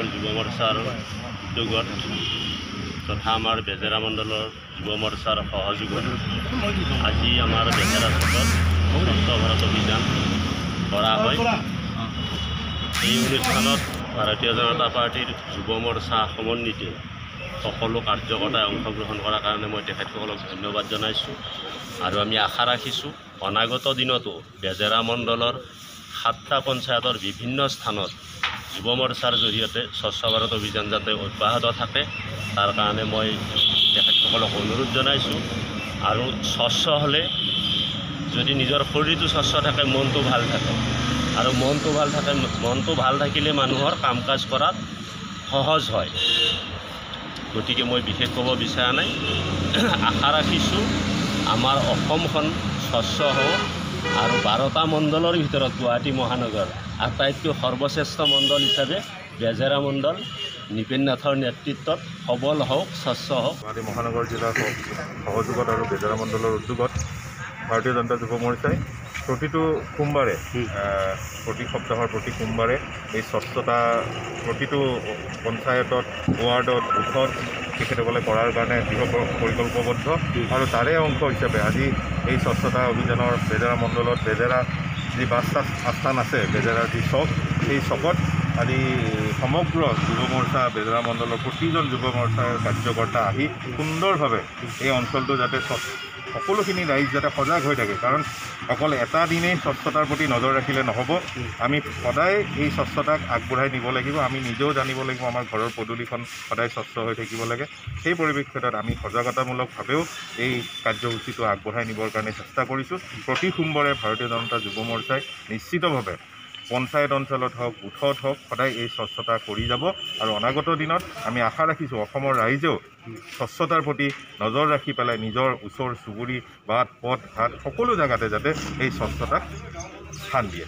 মণ্ডল যুৱ মৰ্চাৰ উদ্যোগত তথা আমাৰ বেজেৰা মণ্ডলৰ যুৱ মৰ্চাৰ সহযোগত আজি আমাৰ বেজেৰা চকত স্বচ্ছ ভাৰত অভিযান কৰা হয়। এই অনুষ্ঠানত ভাৰতীয় জনতা পাৰ্টিৰ যুৱ মৰ্চা সমন্বিতে সকলো কাৰ্যকৰ্তাই অংশগ্ৰহণ কৰাৰ কাৰণে মই তেখেতসকলক ধন্যবাদ জনাইছোঁ আৰু আমি আশা ৰাখিছোঁ অনাগত দিনতো বেজেৰা মণ্ডলৰ 7টা পঞ্চায়তৰ বিভিন্ন স্থানত যুৱ মৰ্চাৰ জৰিয়তে স্বচ্ছ ভাৰত অভিযান যাতে অব্যাহত থাকে তাৰ কাৰণে মই তেখেতসকলক অনুৰোধ জনাইছোঁ। আৰু স্বচ্ছ হ'লে যদি নিজৰ শৰীৰটো স্বচ্ছ থাকে মনটো ভাল থাকে আৰু মনটো ভাল থাকিলে মানুহৰ কাম কাজ কৰাত সহজ হয়। গতিকে মই বিশেষ ক'ব বিচৰা নাই। আশা ৰাখিছোঁ আমাৰ অসমখন স্বচ্ছ হওক আৰু 12টা মণ্ডলৰ ভিতৰত গুৱাহাটী মহানগৰ আটাইতকৈ সৰ্বশ্ৰেষ্ঠ মণ্ডল হিচাপে বেজেৰা মণ্ডল নিপেন নাথৰ নেতৃত্বত সবল হওক, স্বচ্ছ হওক। গুৱাহাটী মহানগৰ জিলাৰ সহযোগত আৰু বেজেৰা মণ্ডলৰ উদ্যোগত ভাৰতীয় জনতা যুৱ মৰ্চাই প্ৰতিটো সোমবাৰে প্ৰতি সপ্তাহৰ প্ৰতি সোমবাৰে এই স্বচ্ছতা প্ৰতিটো পঞ্চায়তত, ৱাৰ্ডত, বুথত তেখেতসকলে কৰাৰ কাৰণে দৃঢ় পৰিকল্পবদ্ধ আৰু তাৰে অংশ হিচাপে আজি এই স্বচ্ছতা অভিযানৰ বেজেৰা মণ্ডলত বেজেৰা যি বাছ আস্থান আছে, বেজেৰাৰ যি চক, সেই চকত আজি সমগ্ৰ যুৱ মৰ্চা বেজেৰা মণ্ডলৰ প্ৰতিজন যুৱ মৰ্চাৰ কাৰ্যকৰ্তা আহি সুন্দৰভাৱে এই অঞ্চলটো যাতে সকলোখিনি ৰাইজ যাতে সজাগ হৈ থাকে। কাৰণ অকল এটা দিনেই স্বচ্ছতাৰ প্ৰতি নজৰ ৰাখিলে নহ'ব, আমি সদায় এই স্বচ্ছতাক আগবঢ়াই নিব লাগিব। আমি নিজেও জানিব লাগিব আমাৰ ঘৰৰ পদূলিখন সদায় স্বচ্ছ হৈ থাকিব লাগে। সেই পৰিপ্ৰেক্ষিতত আমি সজাগতামূলকভাৱেও এই কাৰ্যসূচীটো আগবঢ়াই নিবৰ কাৰণে চেষ্টা কৰিছোঁ। প্ৰতি সোমবাৰে ভাৰতীয় জনতা যুৱ মৰ্চাই নিশ্চিতভাৱে পঞ্চায়ত অঞ্চলত হওক, বুথত হওক সদায় এই স্বচ্ছতা কৰি যাব আৰু অনাগত দিনত আমি আশা ৰাখিছোঁ অসমৰ ৰাইজেও স্বচ্ছতাৰ প্ৰতি নজৰ ৰাখি পেলাই নিজৰ ওচৰ চুবুৰী, বাট পথ ঘাট সকলো জেগাতে যাতে এই স্বচ্ছতাক স্থান দিয়ে।